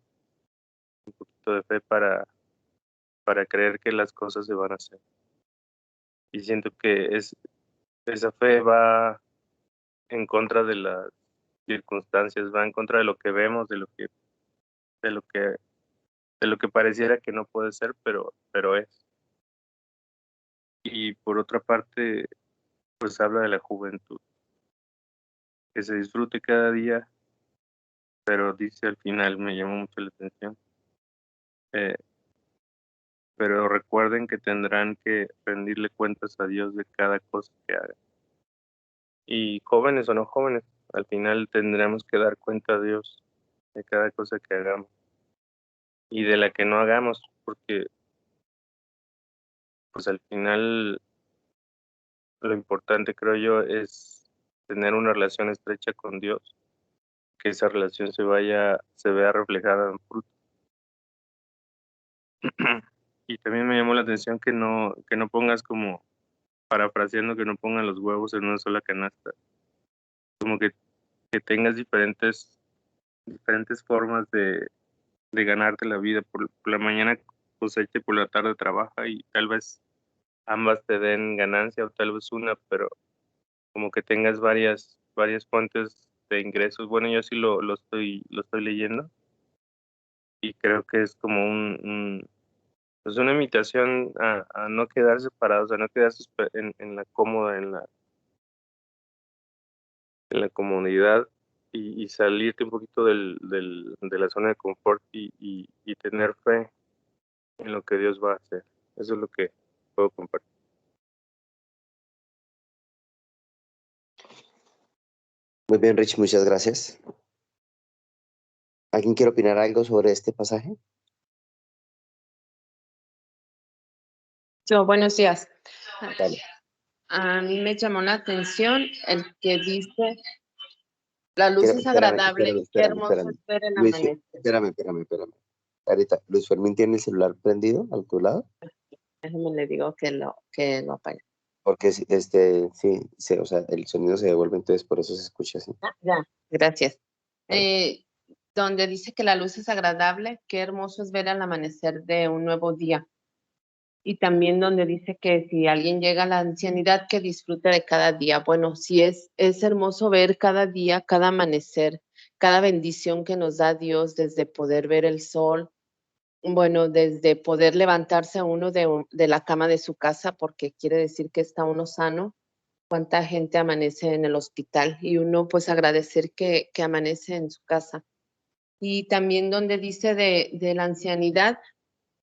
para creer que las cosas se van a hacer. Y siento que esa fe va en contra de las circunstancias, va en contra de lo que vemos, de lo que, de lo que pareciera que no puede ser, pero es. Y por otra parte, pues habla de la juventud, que se disfrute cada día, pero dice al final, me llamó mucho la atención, eh, pero recuerden que tendrán que rendirle cuentas a Dios de cada cosa que hagan. Y jóvenes o no jóvenes, al final tendremos que dar cuenta a Dios de cada cosa que hagamos y de la que no hagamos, porque pues al final lo importante, creo yo, es tener una relación estrecha con Dios, que esa relación se vea reflejada en fruto. Y también me llamó la atención que no pongas, como parafraseando, que no pongan los huevos en una sola canasta, como que tengas diferentes formas de ganarte la vida. Por la mañana cosecha y por la tarde trabaja, y tal vez ambas te den ganancia o tal vez una, pero como que tengas varias fuentes ingresos. Bueno, yo sí lo estoy leyendo y creo que es como pues una invitación a no quedarse parados, a no quedarse en la cómoda, en la comodidad y salirte un poquito de la zona de confort y tener fe en lo que Dios va a hacer. Eso es lo que puedo compartir. Muy bien, Rich, muchas gracias. ¿Alguien quiere opinar algo sobre este pasaje? Yo, buenos días. Dale. A mí me llamó la atención el que dice, la luz es agradable, qué hermoso es ver el Luis, amanecer. espérame. Ahorita, Luis Fermín tiene el celular prendido al tu lado, Déjeme le digo que lo apague. porque o sea, el sonido se devuelve, entonces por eso se escucha así. Ya, gracias. Vale. Donde dice que la luz es agradable, qué hermoso es ver el amanecer de un nuevo día. Y también donde dice que si alguien llega a la ancianidad, que disfrute de cada día. Bueno, sí es hermoso ver cada día, cada amanecer, cada bendición que nos da Dios, desde poder ver el sol, bueno, desde poder levantarse a uno de la cama de su casa, porque quiere decir que está uno sano. Cuánta gente amanece en el hospital y uno pues agradecer que amanece en su casa. Y también donde dice de la ancianidad,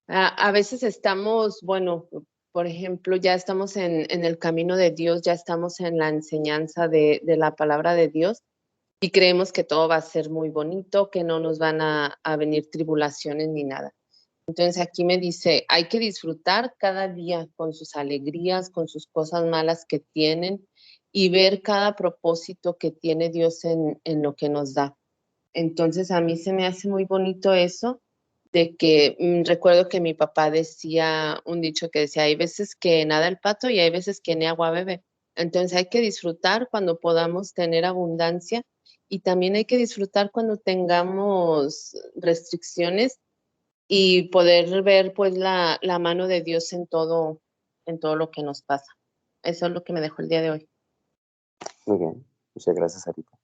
a veces estamos, bueno, por ejemplo, ya estamos en el camino de Dios, ya estamos en la enseñanza de la palabra de Dios y creemos que todo va a ser muy bonito, que no nos van a venir tribulaciones ni nada. Entonces aquí me dice, hay que disfrutar cada día con sus alegrías, con sus cosas malas que tienen y ver cada propósito que tiene Dios en lo que nos da. Entonces a mí se me hace muy bonito eso de que recuerdo que mi papá decía un dicho que decía, hay veces que nada el pato y hay veces que ni agua bebe. Entonces hay que disfrutar cuando podamos tener abundancia y también hay que disfrutar cuando tengamos restricciones y poder ver pues la mano de Dios en todo lo que nos pasa. Eso es lo que me dejó el día de hoy. Muy bien, muchas gracias, Arita.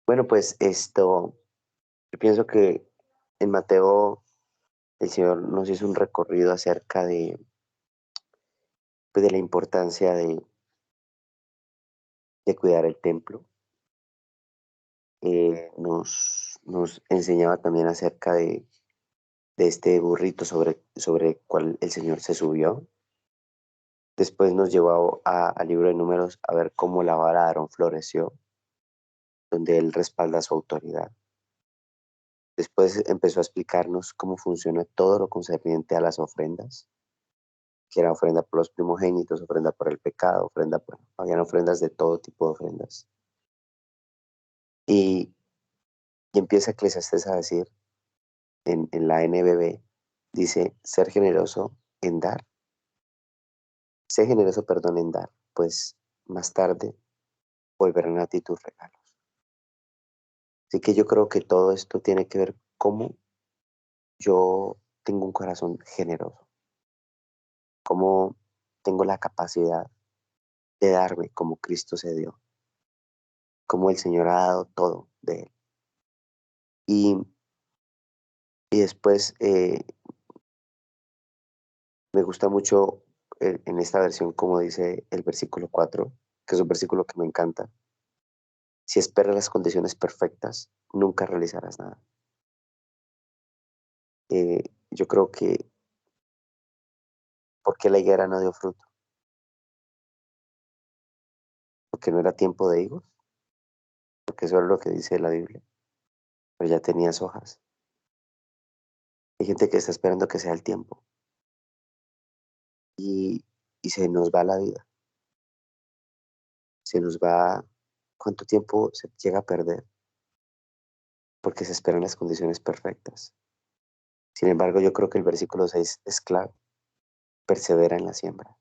Bueno, pues yo pienso que en Mateo el Señor nos hizo un recorrido acerca pues, de la importancia de cuidar el templo. Nos enseñaba también acerca de este burrito sobre el cual el Señor se subió. Después nos llevó al libro de Números a ver cómo la vara de Aarón floreció, donde él respalda su autoridad. Después empezó a explicarnos cómo funciona todo lo concerniente a las ofrendas, que era ofrenda por los primogénitos, ofrenda por el pecado, habían ofrendas de todo tipo de ofrendas. Y empieza Eclesiastés a decir, en la NBB, dice, ser generoso en dar. Sé generoso, perdón, en dar, pues más tarde volverán a ti tus regalos. Así que yo creo que todo esto tiene que ver cómo yo tengo un corazón generoso, cómo tengo la capacidad de darme como Cristo se dio, como el Señor ha dado todo de Él. Y después me gusta mucho en esta versión como dice el versículo 4, que es un versículo que me encanta. Si esperas las condiciones perfectas, nunca realizarás nada. Yo creo que, ¿por qué la higuera no dio fruto? Porque no era tiempo de higos, porque eso es lo que dice la Biblia, pero ya tenías hojas. Hay gente que está esperando que sea el tiempo y se nos va la vida, se nos va, ¿cuánto tiempo se llega a perder? Porque se esperan las condiciones perfectas. Sin embargo, yo creo que el versículo 6 es claro, persevera en la siembra,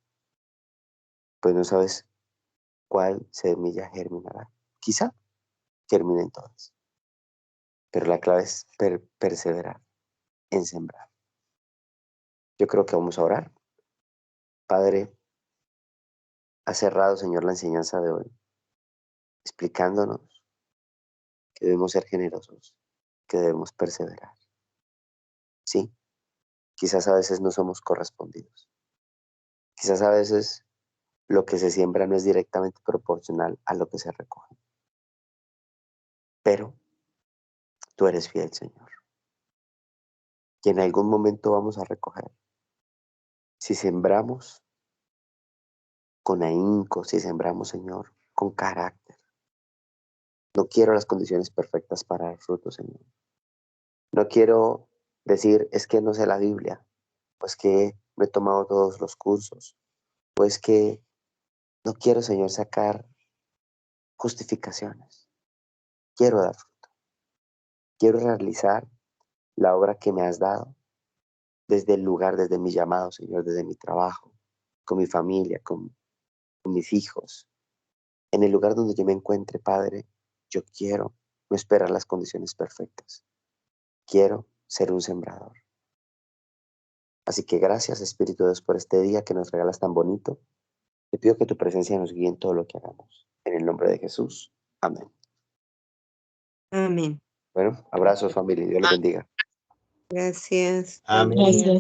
pues no sabes cuál semilla germinará. Quizá germinen todas, pero la clave es perseverar en sembrar. Yo creo que vamos a orar. Padre, ha cerrado, Señor, la enseñanza de hoy, explicándonos que debemos ser generosos, que debemos perseverar. Sí, quizás a veces no somos correspondidos. Quizás a veces lo que se siembra no es directamente proporcional a lo que se recoge. Pero tú eres fiel, Señor. Y en algún momento vamos a recoger. Si sembramos con ahínco, si sembramos, Señor, con carácter. No quiero las condiciones perfectas para dar fruto, Señor. No quiero decir, es que no sé la Biblia, pues que me he tomado todos los cursos, pues que no quiero, Señor, sacar justificaciones. Quiero dar fruto. Quiero realizar la obra que me has dado desde el lugar, desde mi llamado, Señor, desde mi trabajo, con mi familia, con mis hijos. En el lugar donde yo me encuentre, Padre, yo quiero no esperar las condiciones perfectas. Quiero ser un sembrador. Así que gracias, Espíritu de Dios, por este día que nos regalas tan bonito. Te pido que tu presencia nos guíe en todo lo que hagamos. En el nombre de Jesús. Amén. Amén. Bueno, abrazos, familia. Dios les bendiga. Gracias. Amén. Familia.